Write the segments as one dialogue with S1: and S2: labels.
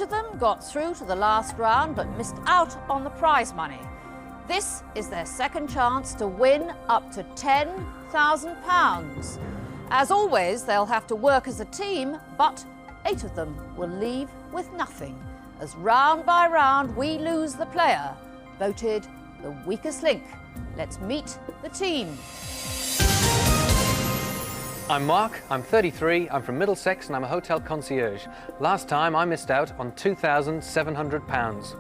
S1: Each of them got through to the last round but missed out on the prize money. This is their second chance to win up to £10,000. As always, they'll have to work as a team, but 8 of them will leave with nothing, as round by round we lose the player voted the weakest link. Let's meet the team.
S2: I'm Mark, I'm 33, I'm from Middlesex and I'm a hotel concierge. Last time I missed out on £2,700.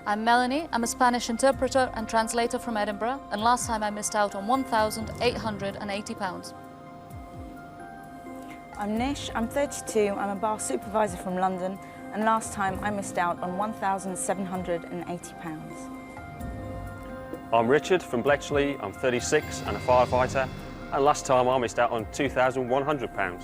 S3: I'm Melanie, I'm a Spanish interpreter and translator from Edinburgh, and last time I missed out on £1,880.
S4: I'm Nish, I'm 32, I'm a bar supervisor from London, and last time I missed out on £1,780.
S5: I'm Richard from Bletchley, I'm 36 and a firefighter, and last time I missed out on £2,100.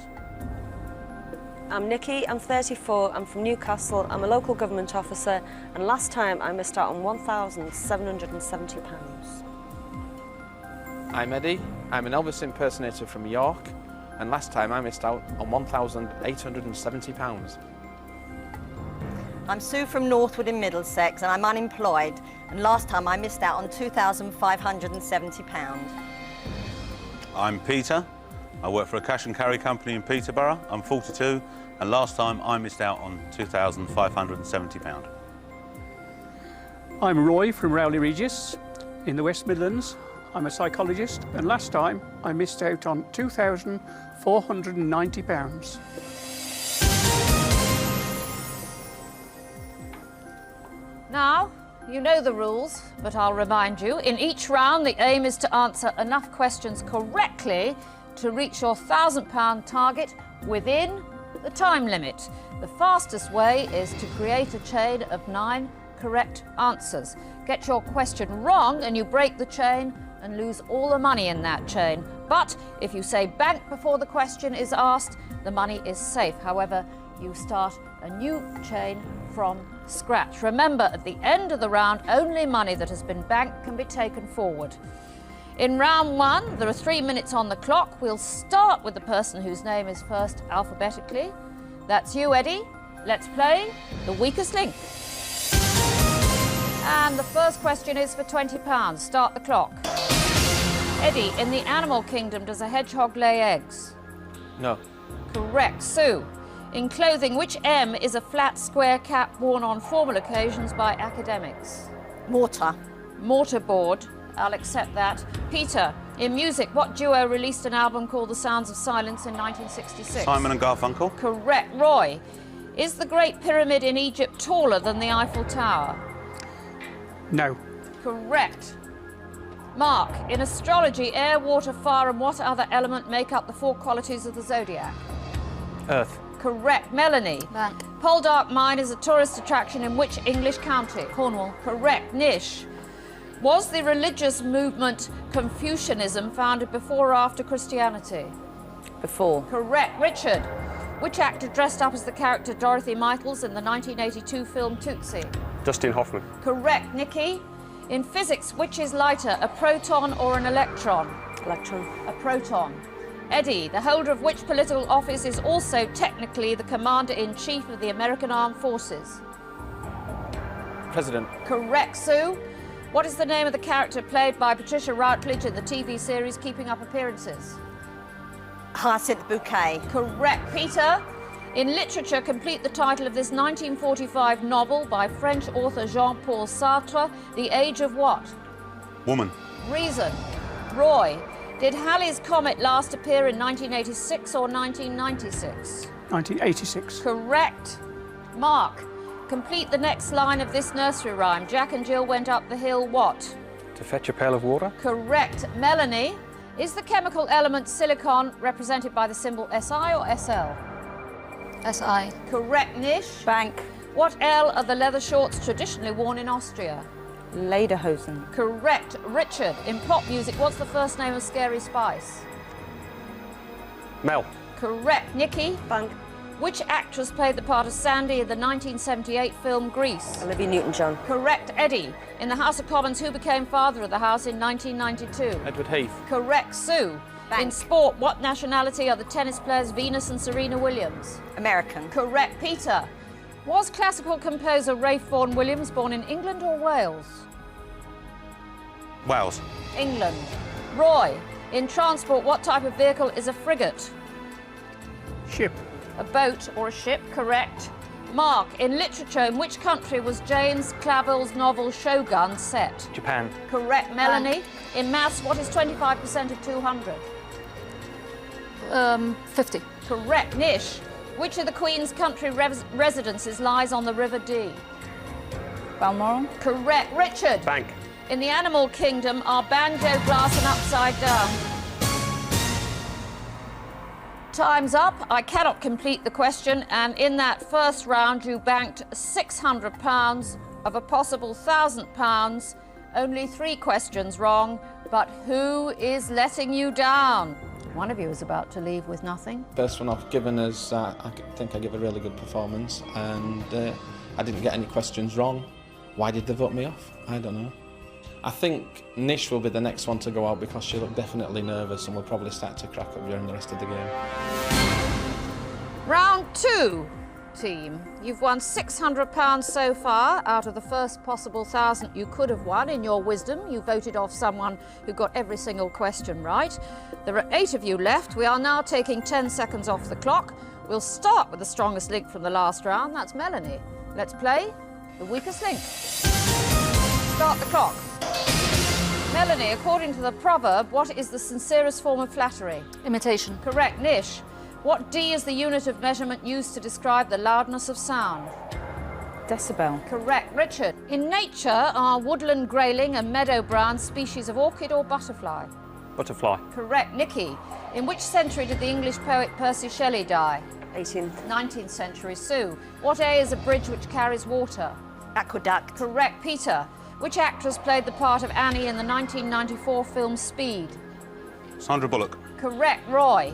S6: I'm Nikki, I'm 34, I'm from Newcastle, I'm a local government officer, and last time I missed out on £1,770.
S7: I'm Eddie, I'm an Elvis impersonator from York, and last time I missed out on £1,870.
S8: I'm Sue from Northwood in Middlesex, and I'm unemployed, and last time I missed out on £2,570.
S9: I'm Peter. I work for a cash and carry company in Peterborough. I'm 42, and last time I missed out on £2,570.
S10: I'm Roy from Rowley Regis in the West Midlands. I'm a psychologist, and last time I missed out on £2,490.
S1: Now, you know the rules, but I'll remind you. In each round, the aim is to answer enough questions correctly to reach your £1,000 target within the time limit. The fastest way is to create a chain of 9 correct answers. Get your question wrong and you break the chain and lose all the money in that chain. But if you say bank before the question is asked, the money is safe. However, you start a new chain from scratch. Remember, at the end of the round, only money that has been banked can be taken forward. In round 1, there are 3 minutes on the clock. We'll start with the person whose name is first alphabetically. That's you, Eddie. Let's play The Weakest Link. And the first question is for £20. Start the clock. Eddie, in the animal kingdom, does a hedgehog lay eggs?
S7: No.
S1: Correct. Sue, in clothing, which M is a flat square cap worn on formal occasions by academics?
S8: Mortar.
S1: Mortarboard. I'll accept that. Peter, in music, what duo released an album called The Sounds of Silence in 1966?
S9: Simon and Garfunkel.
S1: Correct. Roy, is the Great Pyramid in Egypt taller than the Eiffel Tower?
S10: No.
S1: Correct. Mark, in astrology, air, water, fire and what other element make up the 4 qualities of the zodiac?
S2: Earth.
S1: Correct. Melanie.
S3: Bank.
S1: Poldark Mine is a tourist attraction in which English county?
S3: Cornwall.
S1: Correct. Nish, was the religious movement Confucianism founded before or after Christianity?
S4: Before.
S1: Correct. Richard, which actor dressed up as the character Dorothy Michaels in the 1982 film Tootsie?
S5: Dustin Hoffman.
S1: Correct. Nikki, in physics, which is lighter, a proton or an electron?
S6: Electron.
S1: A proton. Eddie, the holder of which political office is also technically the Commander-in-Chief of the American Armed Forces?
S7: President.
S1: Correct. Sue, what is the name of the character played by Patricia Routledge in the TV series Keeping Up Appearances?
S8: Hyacinth Bouquet.
S1: Correct. Peter, in literature, complete the title of this 1945 novel by French author Jean-Paul Sartre, The Age of what?
S9: Woman.
S1: Reason. Roy, did Halley's Comet last appear in 1986 or 1996?
S10: 1986.
S1: Correct. Mark, complete the next line of this nursery rhyme. Jack and Jill went up the hill, what?
S2: To fetch a pail of water.
S1: Correct. Melanie, is the chemical element silicon represented by the symbol SI or SL?
S3: SI.
S1: Correct. Nish,
S4: Bank.
S1: what L are the leather shorts traditionally worn in Austria?
S4: Lederhosen.
S1: Correct. Richard, in pop music, what's the first name of Scary Spice?
S5: Mel.
S1: Correct. Nikki,
S6: Bank.
S1: which actress played the part of Sandy in the 1978 film Grease?
S6: Olivia Newton-John.
S1: Correct. Eddie, in the House of Commons, who became Father of the House in 1992?
S7: Edward Heath.
S1: Correct. Sue,
S8: Bank.
S1: in sport, what nationality are the tennis players Venus and Serena Williams?
S8: American.
S1: Correct. Peter, Was classical composer Ralph Vaughan Williams born in England or Wales?
S9: Wales.
S1: England. Roy, in transport, what type of vehicle is a frigate?
S10: Ship.
S1: A boat or a ship, correct. Mark, in literature, in which country was James Clavell's novel Shogun set?
S2: Japan.
S1: Correct. Melanie, in maths, what is 25% of 200?
S3: 50.
S1: Correct. Nish, which of the Queen's country residences lies on the River Dee?
S4: Balmoral.
S1: Correct. Richard.
S5: Bank.
S1: In the animal kingdom are banjo, glass and upside down. Time's up. I cannot complete the question, and in that first round you banked £600 of a possible £1,000. Only 3 questions wrong, but who is letting you down? One of you is about to leave with nothing.
S7: First one I've given is, I think I give a really good performance, and I didn't get any questions wrong. Why did they vote me off? I don't know. I think Nish will be the next one to go out because she'll look definitely nervous and will probably start to crack up during the rest of the game.
S1: Round 2, team. You've won £600 so far out of the first possible 1,000 you could have won. In your wisdom, you voted off someone who got every single question right. There are 8 of you left. We are now taking 10 seconds off the clock. We'll start with the strongest link from the last round. That's Melanie. Let's play the weakest link. Start the clock. Melanie, according to the proverb, what is the sincerest form of flattery?
S3: Imitation.
S1: Correct. Nish, what D is the unit of measurement used to describe the loudness of sound?
S4: Decibel.
S1: Correct. Richard, in nature are woodland grayling and meadow brown species of orchid or butterfly?
S5: Butterfly.
S1: Correct. Nikki, in which century did the English poet Percy Shelley die?
S6: 18th.
S1: 19th century. Sue, what A is a bridge which carries water?
S8: Aqueduct.
S1: Correct. Peter, which actress played the part of Annie in the 1994 film Speed?
S9: Sandra Bullock.
S1: Correct. Roy,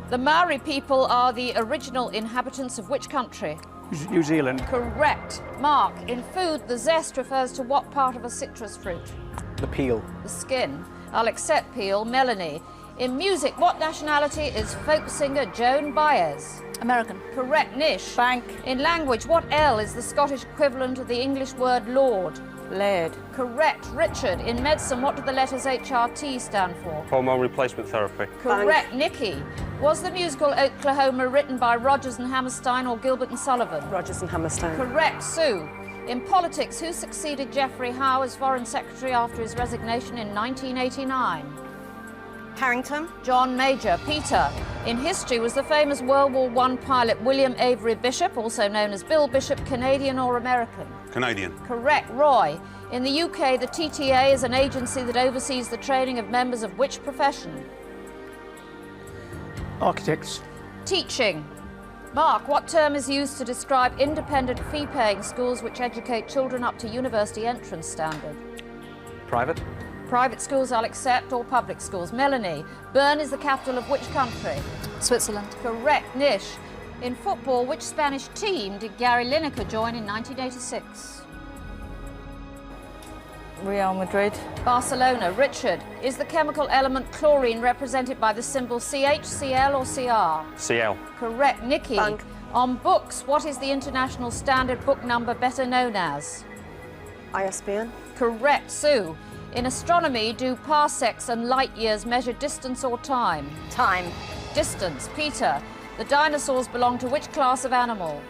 S1: the Maori people are the original inhabitants of which country?
S10: New Zealand.
S1: Correct. Mark, in food, the zest refers to what part of a citrus fruit?
S2: The peel.
S1: The skin. I'll accept peel. Melanie, in music, what nationality is folk singer Joan Baez?
S3: American.
S1: Correct. Nish.
S4: Bank.
S1: In language, what L is the Scottish equivalent of the English word lord?
S4: Laird.
S1: Correct. Richard, in medicine, what do the letters HRT stand for?
S5: Hormone replacement therapy.
S1: Correct. Nikki, was the musical Oklahoma written by Rodgers and Hammerstein or Gilbert and Sullivan?
S6: Rodgers and Hammerstein.
S1: Correct. Sue, in politics, who succeeded Geoffrey Howe as Foreign Secretary after his resignation in 1989?
S8: Harrington.
S1: John Major. Peter, in history, was the famous World War I pilot William Avery Bishop, also known as Bill Bishop, Canadian or American?
S9: Canadian.
S1: Correct. Roy, in the UK, the TTA is an agency that oversees the training of members of which profession?
S10: Architects.
S1: Teaching. Mark, what term is used to describe independent fee-paying schools which educate children up to university entrance standard?
S2: Private.
S1: Private schools I'll accept, or public schools. Melanie, Bern is the capital of which country?
S3: Switzerland.
S1: Correct. Nish, in football, which Spanish team did Gary Lineker join in 1986?
S4: Real Madrid.
S1: Barcelona. Richard, is the chemical element chlorine represented by the symbol CH, CL or CR?
S5: CL.
S1: Correct. Nikki,
S6: Bank.
S1: on books, what is the international standard book number better known as?
S6: ISBN.
S1: Correct. Sue, in astronomy, do parsecs and light years measure distance or time?
S8: Time.
S1: Distance. Peter, the dinosaurs belong to which class of animal?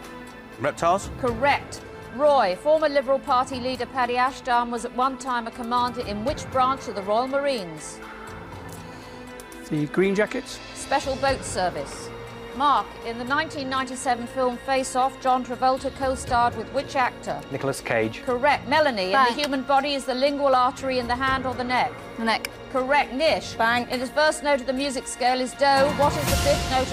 S9: Reptiles.
S1: Correct. Roy, former Liberal Party leader Paddy Ashdown was at one time a commander in which branch of the Royal Marines?
S10: The Green Jackets.
S1: Special Boat Service. Mark, in the 1997 film Face Off, John Travolta co-starred with which actor?
S2: Nicolas Cage.
S1: Correct. Melanie, in
S3: Bank.
S1: the human body is the lingual artery in the hand or the neck?
S3: The neck.
S1: Correct. Nish,
S4: Bank.
S1: in the first note of the music scale is do. What is the fifth note?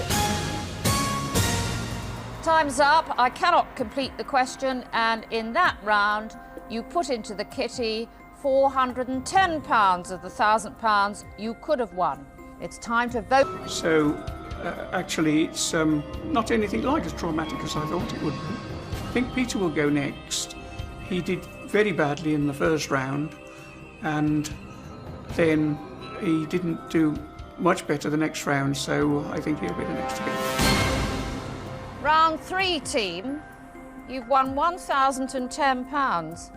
S1: Time's up. I cannot complete the question, and in that round, you put into the kitty £410 of the £1,000 you could have won. It's time to vote.
S10: So, actually, it's not anything like as traumatic as I thought it would be. I think Peter will go next. He did very badly in the first round, and then he didn't do much better the next round, so I think he'll be the next to go.
S1: Round 3, team. You've won £1,010.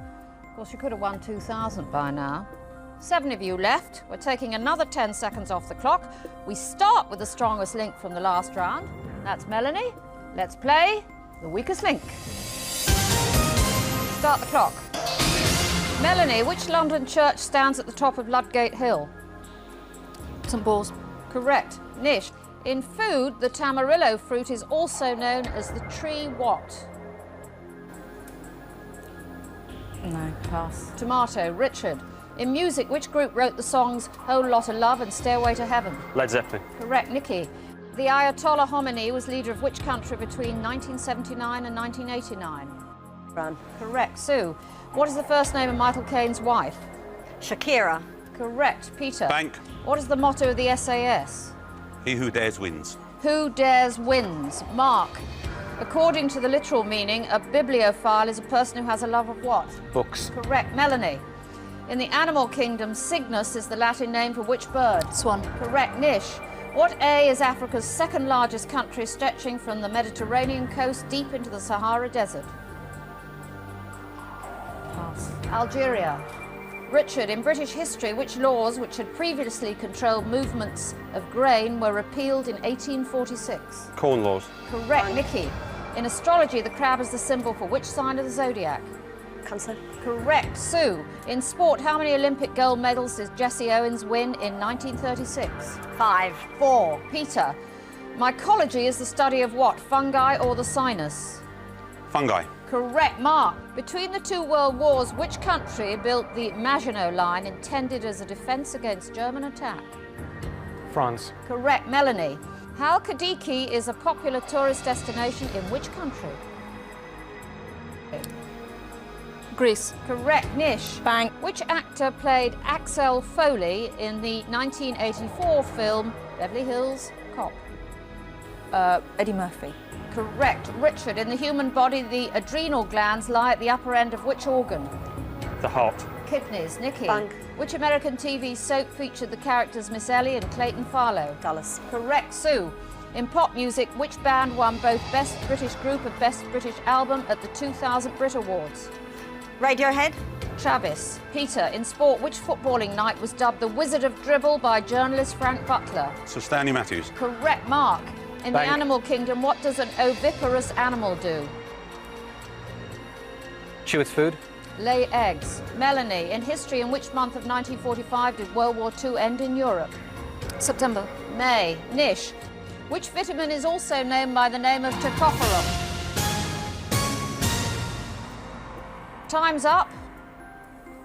S1: Of course, you could have won 2,000 by now. 7 of you left. We're taking another 10 seconds off the clock. We start with the strongest link from the last round. That's Melanie. Let's play the weakest link. Start the clock. Melanie, which London church stands at the top of Ludgate Hill?
S3: St Paul's.
S1: Correct. Nish, in food, the tamarillo fruit is also known as the tree what?
S4: No, pass.
S1: Tomato. Richard, in music, which group wrote the songs Whole Lotta Love and Stairway to Heaven?
S5: Led Zeppelin.
S1: Correct. Nikki, the Ayatollah Khomeini was leader of which country between 1979 and 1989?
S6: Iran.
S1: Correct. Sue, what is the first name of Michael Caine's wife?
S8: Shakira.
S1: Correct. Peter.
S9: Bank.
S1: What is the motto of the SAS?
S9: He who dares wins.
S1: Who dares wins. Mark, according to the literal meaning, a bibliophile is a person who has a love of what?
S2: Books.
S1: Correct. Melanie, in the animal kingdom, Cygnus is the Latin name for which bird?
S3: Swan.
S1: Correct. Nish, what A is Africa's second largest country, stretching from the Mediterranean coast deep into the Sahara Desert?
S4: Pass.
S1: Algeria. Richard, in British history, which laws, which had previously controlled movements of grain, were repealed in 1846?
S5: Corn laws.
S1: Correct. Nikki, in astrology, the crab is the symbol for which sign of the zodiac?
S6: Cancer.
S1: Correct. Sue, in sport, how many Olympic gold medals did Jesse Owens win in 1936?
S8: 5.
S1: 4. Peter, mycology is the study of what? Fungi or the sinus?
S9: Fungi.
S1: Correct. Mark, between the 2 world wars, which country built the Maginot Line intended as a defence against German attack?
S2: France.
S1: Correct. Melanie, Halkidiki is a popular tourist destination in which country?
S3: Greece.
S1: Correct. Nish,
S4: Bank.
S1: which actor played Axel Foley in the 1984 film Beverly Hills Cop?
S4: Eddie Murphy.
S1: Correct. Richard, in the human body, the adrenal glands lie at the upper end of which organ?
S5: The heart.
S1: Kidneys. Nikki,
S6: Bank.
S1: which American TV soap featured the characters Miss Ellie and Clayton Farlow?
S6: Dallas.
S1: Correct. Sue, in pop music, which band won both Best British Group and Best British Album at the 2000 Brit Awards?
S8: Radiohead.
S1: Travis. Peter, in sport, which footballing knight was dubbed the Wizard of Dribble by journalist Frank Butler?
S9: Sir Stanley Matthews.
S1: Correct. Mark, in
S2: Bank.
S1: the animal kingdom, what does an oviparous animal do?
S2: Chew its food.
S1: Lay eggs. Melanie, in history, in which month of 1945 did World War II end in Europe?
S3: September.
S1: May. Nish, which vitamin is also known by the name of tocopherol? Time's up.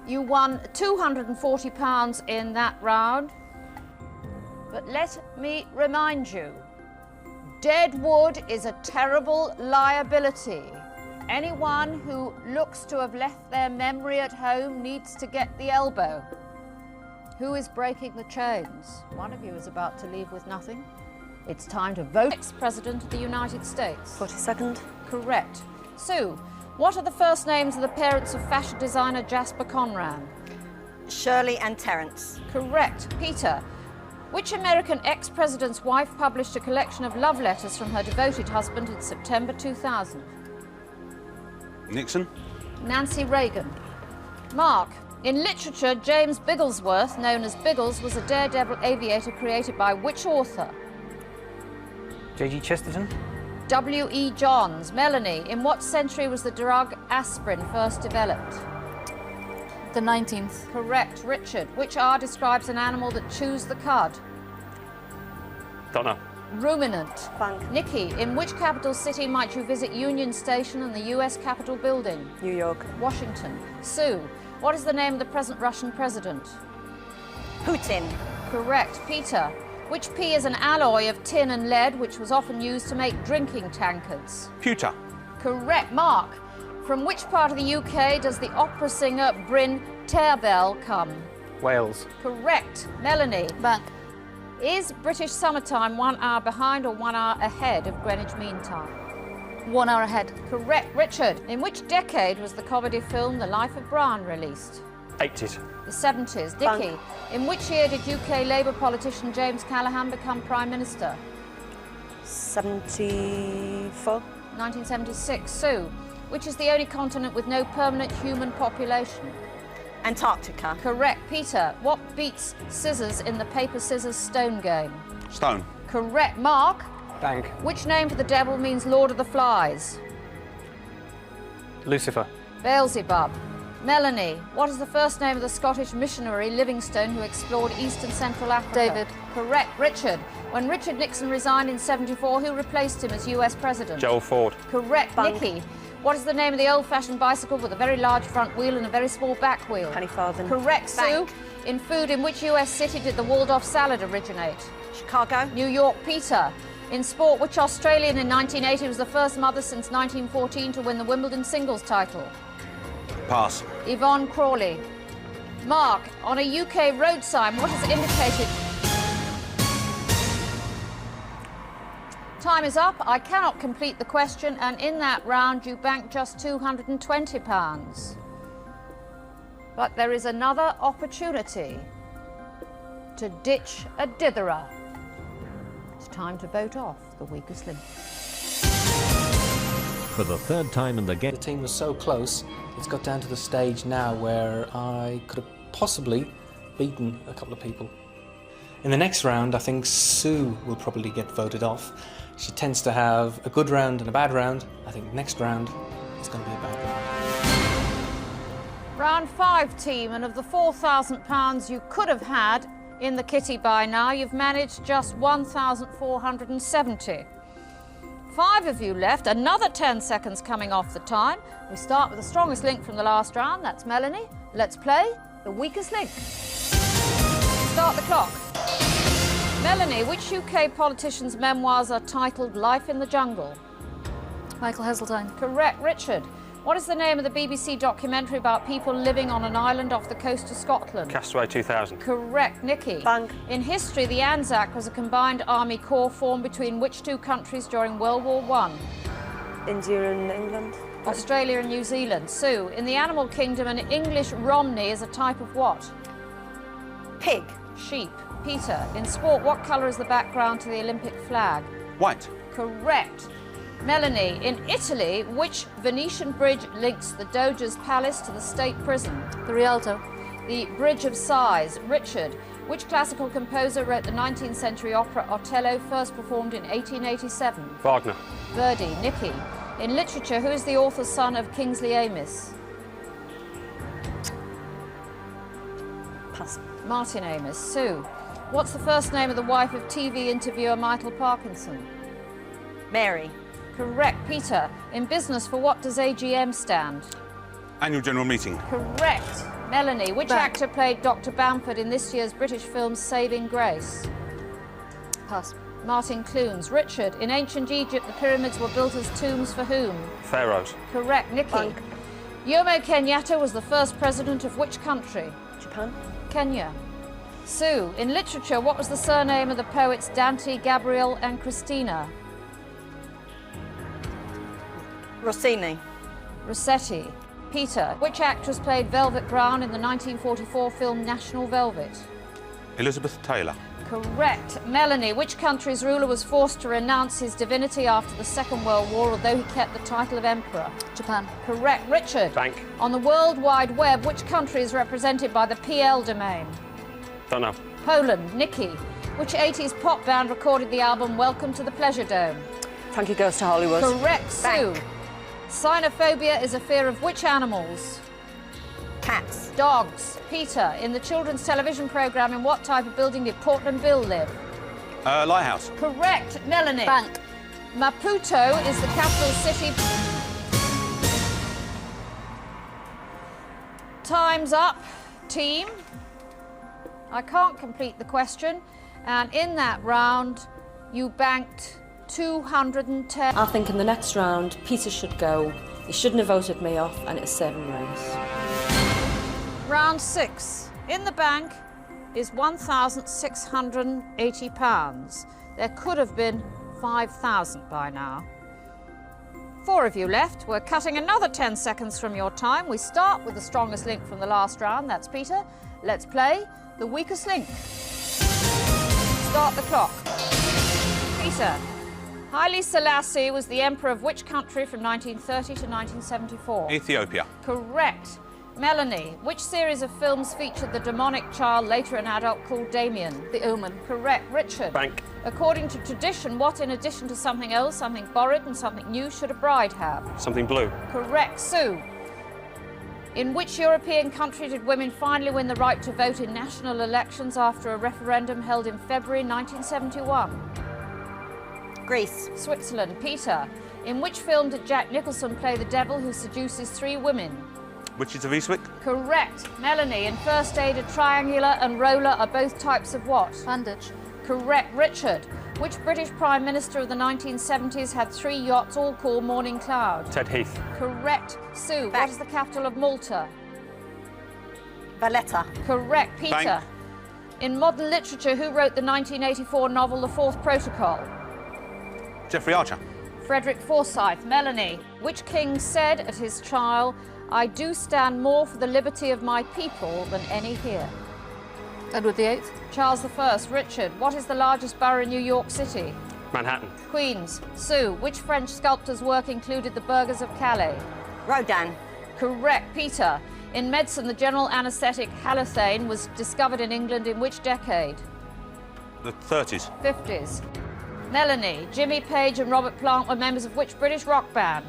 S1: You won £240 in that round. But let me remind you, dead wood is a terrible liability. Anyone who looks to have left their memory at home needs to get the elbow. Who is breaking the chains? One of you is about to leave with nothing. It's time to vote next President of the United States.
S6: 42nd.
S1: Correct. Sue, what are the first names of the parents of fashion designer Jasper Conran?
S8: Shirley and Terence.
S1: Correct. Peter, which American ex-president's wife published a collection of love letters from her devoted husband in September 2000?
S9: Nixon.
S1: Nancy Reagan. Mark, in literature, James Bigglesworth, known as Biggles, was a daredevil aviator created by which author?
S2: J.G. Chesterton.
S1: W.E. Johns. Melanie, in what century was the drug aspirin first developed?
S3: The 19th.
S1: Correct. Richard, which R describes an animal that chews the cud?
S5: Don't know.
S1: Ruminant.
S6: Bank.
S1: Nikki, in which capital city might you visit Union Station and the US Capitol building?
S6: New York.
S1: Washington. Sue, what is the name of the present Russian president?
S8: Putin.
S1: Correct. Peter, which P is an alloy of tin and lead which was often used to make drinking tankards?
S9: Pewter.
S1: Correct. Mark, from which part of the UK does the opera singer Bryn Terfel come?
S2: Wales.
S1: Correct. Melanie,
S3: Bank.
S1: is British summertime 1 hour behind or 1 hour ahead of Greenwich Mean Time?
S3: 1 hour ahead.
S1: Correct. Richard, in which decade was the comedy film The Life of Brian released?
S5: 80s.
S1: The 70s. Dickie, in which year did UK Labour politician James Callaghan become Prime Minister?
S6: 74.
S1: 1976. Sue, which is the only continent with no permanent human population?
S8: Antarctica.
S1: Correct. Peter, what beats scissors in the paper, scissors, stone game?
S9: Stone.
S1: Correct. Mark,
S2: Bank.
S1: which name for the devil means Lord of the Flies?
S2: Lucifer.
S1: Beelzebub. Melanie, what is the first name of the Scottish missionary Livingstone who explored East and Central Africa?
S3: David.
S1: Correct. Richard, when Richard Nixon resigned in '74, who replaced him as US President?
S5: Gerald Ford.
S1: Correct.
S6: Bank.
S1: Nikki, what is the name of the old-fashioned bicycle with a very large front wheel and a very small back wheel?
S6: Penny farthing.
S1: Correct. Sue,
S6: Bank.
S1: in food, in which US city did the Waldorf salad originate?
S8: Chicago.
S1: New York. Peter, in sport, which Australian in 1980 was the first mother since 1914 to win the Wimbledon singles title?
S9: Pass.
S1: Yvonne Crawley. Mark, on a UK road sign, what is indicated? Time is up. I cannot complete the question, and in that round you banked just £220. But there is another opportunity to ditch a ditherer. It's time to vote off the weakest link.
S11: For the third time in the game.
S2: The team was so close, it's got down to the stage now where I could have possibly beaten a couple of people. In the next round, I think Sue will probably get voted off. She tends to have a good round and a bad round. I think next round is going to be a bad round.
S1: Round 5, team, and of the £4,000 you could have had in the kitty by now, you've managed just 1,470. 5 of you left, another 10 seconds coming off the time. We start with the strongest link from the last round, that's Melanie. Let's play the weakest link. Start the clock. Melanie, which UK politician's memoirs are titled Life in the Jungle?
S3: Michael Heseltine.
S1: Correct. Richard, what is the name of the BBC documentary about people living on an island off the coast of Scotland?
S5: Castaway 2000.
S1: Correct. Nikki.
S6: Bank.
S1: In history, the Anzac was a combined army corps formed between which two countries during World War I?
S6: India and England.
S1: Australia and New Zealand. Sue, in the animal kingdom, an English Romney is a type of what?
S8: Pig.
S1: Sheep. Peter, in sport, what colour is the background to the Olympic flag?
S9: White.
S1: Correct. Melanie, in Italy, which Venetian bridge links the Doge's palace to the state prison?
S3: The Rialto.
S1: The Bridge of Sighs. Richard, which classical composer wrote the 19th century opera Otello, first performed in 1887?
S5: Wagner.
S1: Verdi. Nikki, in literature, who is the author's son of Kingsley Amis?
S6: Pass.
S1: Martin Amis. Sue, what's the first name of the wife of TV interviewer Michael Parkinson?
S8: Mary.
S1: Correct. Peter, in business, for what does AGM stand?
S9: Annual General Meeting.
S1: Correct. Melanie, which actor played Dr. Bamford in this year's British film Saving Grace?
S3: Pass.
S1: Martin Clunes. Richard, in ancient Egypt, the pyramids were built as tombs for whom?
S5: Pharaohs.
S1: Correct. Nikki.
S6: Bank.
S1: Jomo Kenyatta was the first president of which country?
S6: Japan.
S1: Kenya. Sue, in literature, what was the surname of the poets Dante, Gabriel and Christina?
S8: Rossini.
S1: Rossetti. Peter, which actress played Velvet Brown in the 1944 film National Velvet?
S9: Elizabeth Taylor.
S1: Correct. Melanie, which country's ruler was forced to renounce his divinity after the Second World War, although he kept the title of emperor?
S3: Japan.
S1: Correct. Richard,
S5: Bank.
S1: on the World Wide Web, which country is represented by the PL domain?
S5: Don't know.
S1: Poland. Nikki, which 80s pop band recorded the album Welcome to the Pleasure Dome?
S6: Frankie Goes to Hollywood.
S1: Correct. Sue,
S8: Bank.
S1: Cynophobia is a fear of which animals?
S8: Cats.
S1: Dogs. Peter, in the children's television programme, in what type of building did Portland Bill live?
S9: Lighthouse.
S1: Correct. Melanie.
S3: Bank.
S1: Maputo is the capital city. Time's up, team. I can't complete the question, and in that round, you banked 210.
S6: I think in the next round, Peter should go. He shouldn't have voted me off, and it's saving race.
S1: Round 6. In the bank is £1,680. There could have been 5,000 by now. 4 of you left. We're cutting another 10 seconds from your time. We start with the strongest link from the last round. That's Peter. Let's play the weakest link. Start the clock. Peter, Haile Selassie was the emperor of which country from 1930 to 1974?
S9: Ethiopia.
S1: Correct. Melanie, which series of films featured the demonic child, later an adult, called Damien?
S3: The Omen.
S1: Correct. Richard.
S5: Bank.
S1: According to tradition, what in addition to something else, something borrowed and something new, should a bride have?
S5: Something blue.
S1: Correct. Sue. In which European country did women finally win the right to vote in national elections after a referendum held in February 1971?
S8: Greece.
S1: Switzerland. Peter. In which film did Jack Nicholson play the devil who seduces 3 women?
S9: Witches of Eastwick.
S1: Correct. Melanie, in first aid, a triangular and roller are both types of what?
S3: Bandage.
S1: Correct. Richard, which British Prime Minister of the 1970s had 3 yachts all called Morning Cloud?
S5: Ted Heath.
S1: Correct. Sue, what is the capital of Malta?
S8: Valletta.
S1: Correct. Peter.
S9: Bank.
S1: In modern literature, who wrote the 1984 novel The Fourth Protocol?
S9: Jeffrey Archer.
S1: Frederick Forsyth. Melanie, which king said at his trial, "I do stand more for the liberty of my people than any here"?
S3: Edward VIII.
S1: Charles I. Richard, what is the largest borough in New York City?
S5: Manhattan.
S1: Queens. Sue, which French sculptor's work included the Burghers of Calais?
S8: Rodin.
S1: Correct. Peter, in medicine, the general anaesthetic halothane was discovered in England in which decade?
S9: The 30s.
S1: 50s. Melanie, Jimmy Page and Robert Plant were members of which British rock band?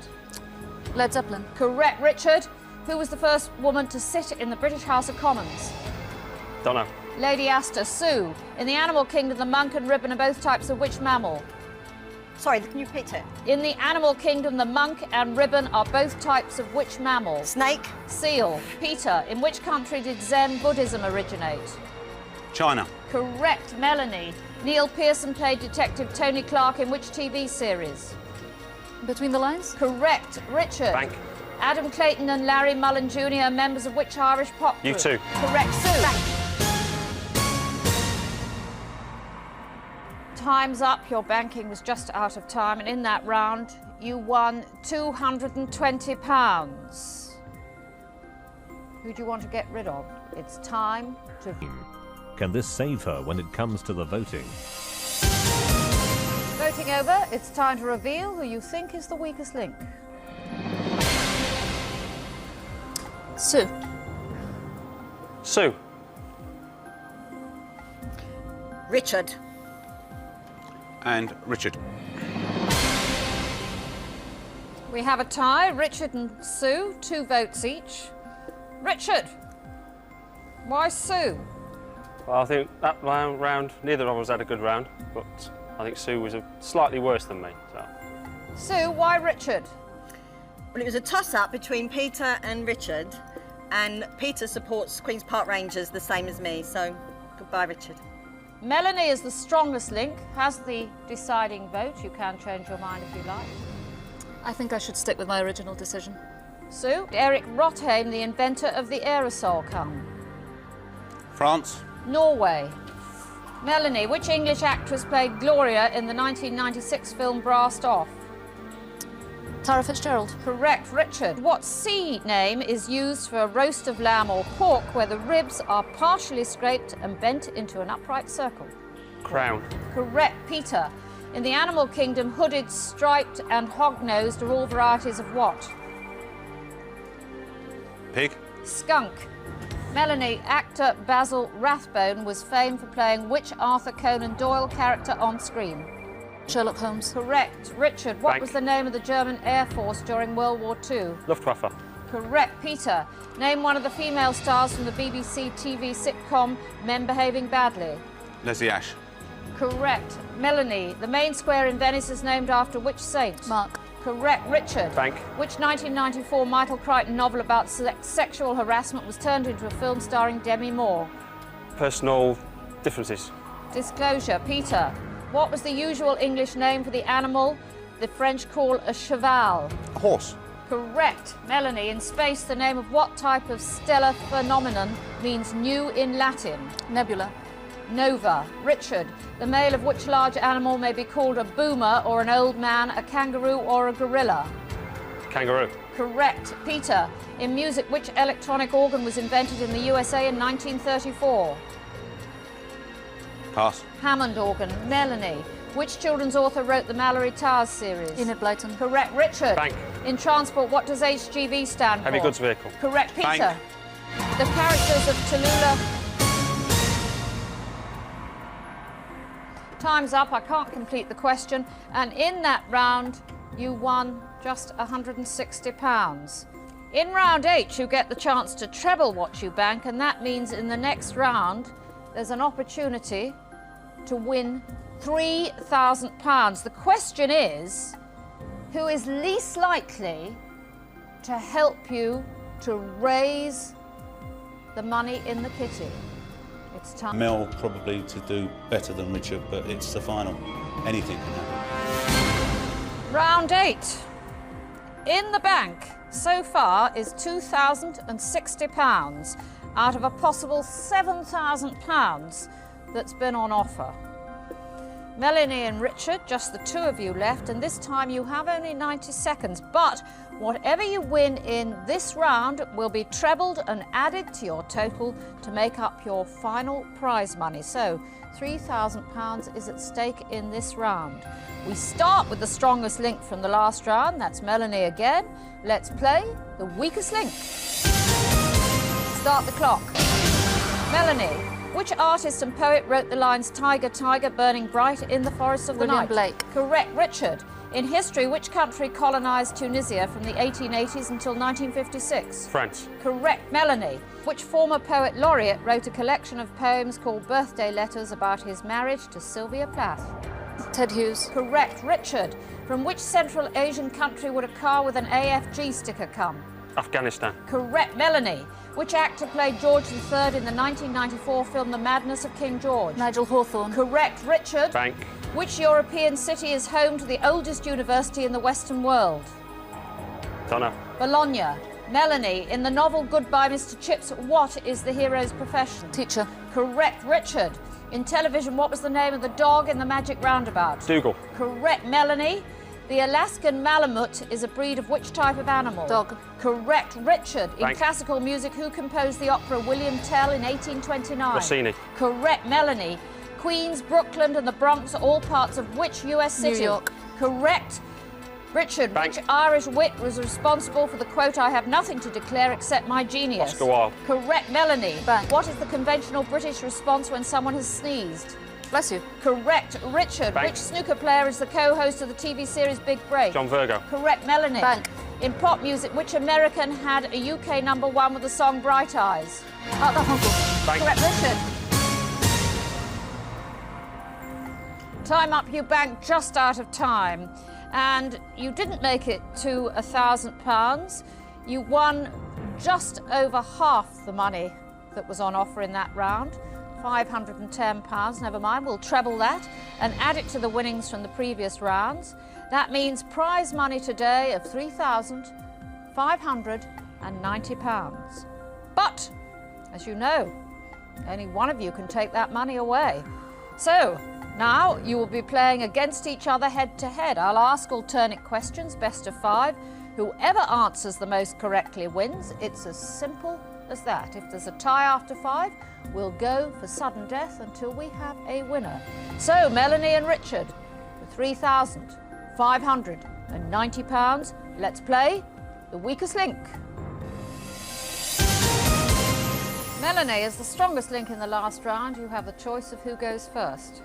S3: Led Zeppelin.
S1: Correct. Richard, who was the first woman to sit in the British House of Commons?
S5: Don't know.
S1: Lady Astor. Sue, in the animal kingdom, the monk and ribbon are both types of which mammal?
S8: Sorry, can you repeat it?
S1: In the animal kingdom, the monk and ribbon are both types of which mammal?
S8: Snake.
S1: Seal. Peter, in which country did Zen Buddhism originate?
S9: China.
S1: Correct. Melanie, Neil Pearson played Detective Tony Clark in which TV series?
S3: Between the Lines.
S1: Correct. Richard.
S5: Bank.
S1: Adam Clayton and Larry Mullen Jr. are members of which Irish pop group?
S5: U2.
S1: Correct. Sue. Time's up. Your banking was just out of time, and in that round, you won £220. Who do you want to get rid of? It's time to...
S11: Can this save her when it comes to the voting?
S1: Voting over, it's time to reveal who you think is the weakest link.
S3: Sue.
S5: Sue.
S8: Richard.
S9: And Richard.
S1: We have a tie, Richard and Sue, 2 votes each. Richard, why Sue?
S5: Well, I think that round, neither of us had a good round, but I think Sue was slightly worse than me. So.
S1: Sue, why Richard?
S8: Well, it was a toss-up between Peter and Richard, and Peter supports Queen's Park Rangers the same as me, so goodbye, Richard.
S1: Melanie is the strongest link, has the deciding vote. You can change your mind if you like.
S3: I think I should stick with my original decision.
S1: Sue, Eric Rotheim, the inventor of the aerosol gun.
S9: France.
S1: Norway. Melanie, which English actress played Gloria in the 1996 film Brassed Off?
S3: Tara Fitzgerald.
S1: Correct. Richard, what sea name is used for a roast of lamb or pork where the ribs are partially scraped and bent into an upright circle?
S5: Crown.
S1: Correct. Peter, in the animal kingdom, hooded, striped and hog-nosed are all varieties of what?
S9: Pig.
S1: Skunk. Melanie, actor Basil Rathbone was famed for playing which Arthur Conan Doyle character on screen?
S3: Sherlock Holmes.
S1: Correct. Richard, what
S5: Bank.
S1: was the name of the German Air Force during World War II?
S5: Luftwaffe.
S1: Correct. Peter, name one of the female stars from the BBC TV sitcom Men Behaving Badly.
S9: Leslie Ash.
S1: Correct. Melanie, the main square in Venice is named after which saint?
S3: Mark.
S1: Correct. Richard,
S5: Bank.
S1: which 1994 Michael Crichton novel about sexual harassment was turned into a film starring Demi Moore?
S5: Personal differences.
S1: Disclosure. Peter, what was the usual English name for the animal the French call a cheval?
S9: A horse.
S1: Correct. Melanie, in space, the name of what type of stellar phenomenon means new in Latin?
S3: Nebula.
S1: Nova. Richard, the male of which large animal may be called a boomer or an old man, a kangaroo or a gorilla?
S5: Kangaroo.
S1: Correct. Peter, in music, which electronic organ was invented in the USA in 1934?
S9: Pass.
S1: Hammond organ. Melanie, Which children's author wrote the Mallory Towers series?
S3: Enid Blyton.
S1: Correct. Richard.
S5: Bank.
S1: In transport, what does HGV stand for?
S5: Heavy goods vehicle.
S1: Correct. Peter.
S9: Bank.
S1: The characters of Tallulah. Time's up. I can't complete the question. And in that round, you won just £160. In round 8, you get the chance to treble what you bank, and that means in the next round, there's an opportunity to win £3,000. The question is, who is least likely to help you to raise the money in the kitty? It's time.
S9: Mel probably to do better than Richard, but it's the final. Anything can happen.
S1: Round 8. In the bank so far is £2,060 out of a possible £7,000 that's been on offer. Melanie and Richard, just the two of you left, and this time you have only 90 seconds. But whatever you win in this round will be trebled and added to your total to make up your final prize money. So £3,000 is at stake in this round. We start with the strongest link from the last round. That's Melanie again. Let's play the weakest link. Start the clock. Melanie. Which artist and poet wrote the lines "Tiger, tiger, burning bright in the forest of the night"?
S3: William Blake.
S1: Correct. Richard. In history, which country colonised Tunisia from the 1880s until 1956?
S5: France.
S1: Correct. Melanie. Which former poet laureate wrote a collection of poems called Birthday Letters about his marriage to Sylvia Plath?
S3: Ted Hughes.
S1: Correct. Richard. From which Central Asian country would a car with an AFG sticker come?
S5: Afghanistan.
S1: Correct. Melanie. Which actor played George III in the 1994 film The Madness of King George?
S3: Nigel Hawthorne.
S1: Correct. Richard.
S5: Bank.
S1: Which European city is home to the oldest university in the Western world?
S5: Dunno.
S1: Bologna. Melanie. In the novel Goodbye Mr. Chips, what is the hero's profession?
S3: Teacher.
S1: Correct. Richard. In television, what was the name of the dog in the Magic Roundabout?
S5: Dougal.
S1: Correct. Melanie. The Alaskan Malamute is a breed of which type of animal?
S3: Dog.
S1: Correct. Richard. In
S5: Bank.
S1: classical music, who composed the opera William Tell in 1829?
S5: Rossini.
S1: Correct. Melanie. Queens, Brooklyn and the Bronx are all parts of which US city?
S3: New York.
S1: Correct. Richard.
S5: Bank.
S1: Which Irish wit was responsible for the quote, "I have nothing to declare except my genius"?
S5: Oscar Wilde.
S1: Correct. Melanie.
S3: Bank.
S1: What is the conventional British response when someone has sneezed?
S3: Bless you.
S1: Correct. Richard.
S5: Bank.
S1: Which snooker player is the co-host of the TV series Big Break?
S5: John Virgo.
S1: Correct. Melanie.
S3: Bank.
S1: In pop music, which American had a UK #1 with the song Bright Eyes?
S3: Art Garfunkel.
S5: Bank.
S1: Correct. Richard. Time up. You banked just out of time. And you didn't make it to £1,000. You won just over half the money that was on offer in that round. £510, never mind, we'll treble that and add it to the winnings from the previous rounds. That means prize money today of £3,590. But, as you know, only one of you can take that money away. So, now you will be playing against each other head to head. I'll ask alternate questions, best of 5. Whoever answers the most correctly wins. It's as simple as that. If there's a tie after 5, we'll go for sudden death until we have a winner. So, Melanie and Richard, for £3,590, let's play the weakest link. Melanie, as the strongest link in the last round, you have the choice of who goes first.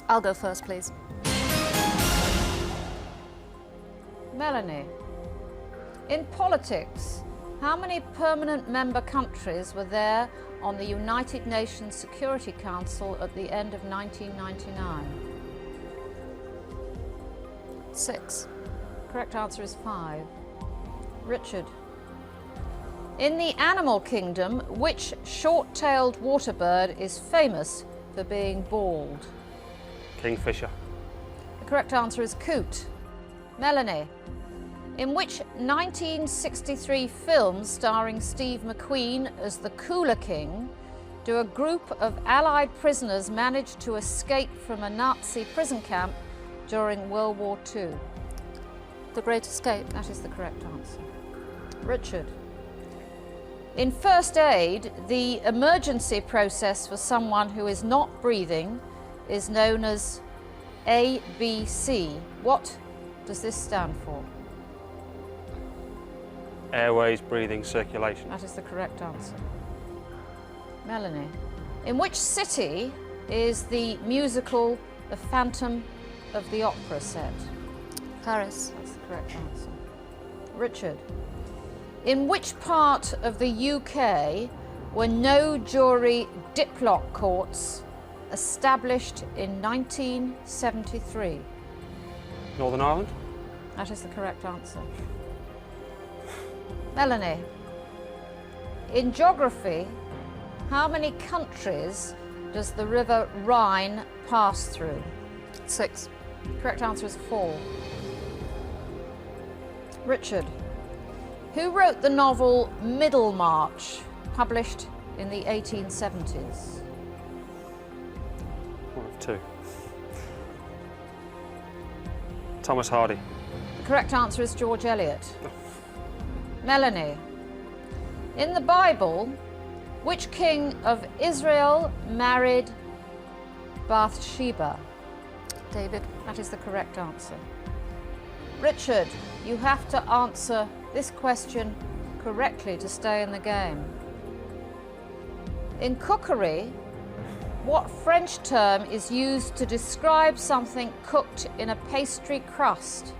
S3: I'll go first, please.
S1: Melanie, in politics, how many permanent member countries were there on the United Nations Security Council at the end of 1999?
S3: 6.
S1: Correct answer is 5. Richard, in the animal kingdom, which short-tailed water bird is famous for being bald?
S5: Kingfisher.
S1: The correct answer is coot. Melanie, in which 1963 film starring Steve McQueen as the Cooler King do a group of Allied prisoners manage to escape from a Nazi prison camp during World War II?
S3: The Great Escape.
S1: That is the correct answer. Richard, in first aid, the emergency process for someone who is not breathing is known as ABC. What does this stand for?
S5: Airways, breathing, circulation.
S1: That is the correct answer. Melanie, in which city is the musical The Phantom of the Opera set?
S3: Paris.
S1: That's the correct answer. Richard, in which part of the UK were no jury diplock courts established in 1973?
S5: Northern Ireland.
S1: That is the correct answer. Melanie, in geography, how many countries does the River Rhine pass through?
S3: 6.
S1: Correct answer is 4. Richard, who wrote the novel Middlemarch, published in the 1870s?
S5: One of 2. Thomas Hardy.
S1: The correct answer is George Eliot. Melanie, in the Bible, which king of Israel married Bathsheba?
S3: David.
S1: That is the correct answer. Richard, you have to answer this question correctly to stay in the game. In cookery, what French term is used to describe something cooked in a pastry crust?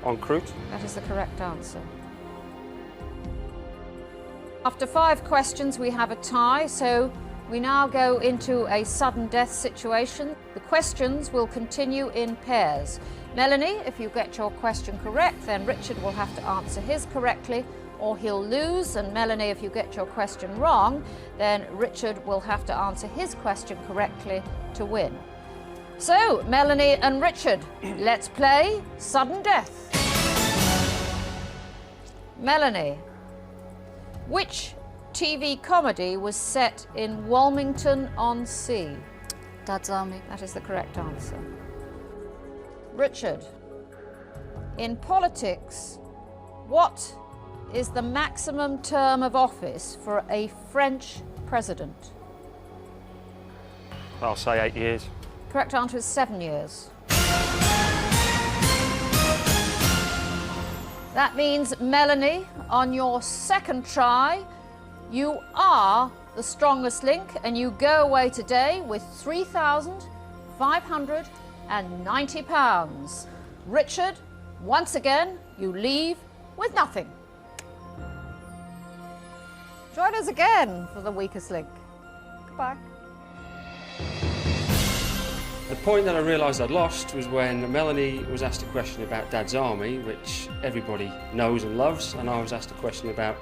S5: En croûte.
S1: That is the correct answer. After 5 questions, we have a tie, so we now go into a sudden death situation. The questions will continue in pairs. Melanie, if you get your question correct, then Richard will have to answer his correctly, or he'll lose. And Melanie, if you get your question wrong, then Richard will have to answer his question correctly to win. So, Melanie and Richard, let's play sudden death. Melanie, which TV comedy was set in Walmington-on-Sea?
S3: Dad's Army.
S1: That is the correct answer. Richard, in politics, what is the maximum term of office for a French president?
S5: I'll say 8 years.
S1: Correct answer is 7 years. That means, Melanie, on your second try, you are the strongest link, and you go away today with £3,590. Richard, once again, you leave with nothing. Join us again for the weakest link. Goodbye.
S12: The point that I realised I'd lost was when Melanie was asked a question about Dad's Army, which everybody knows and loves, and I was asked a question about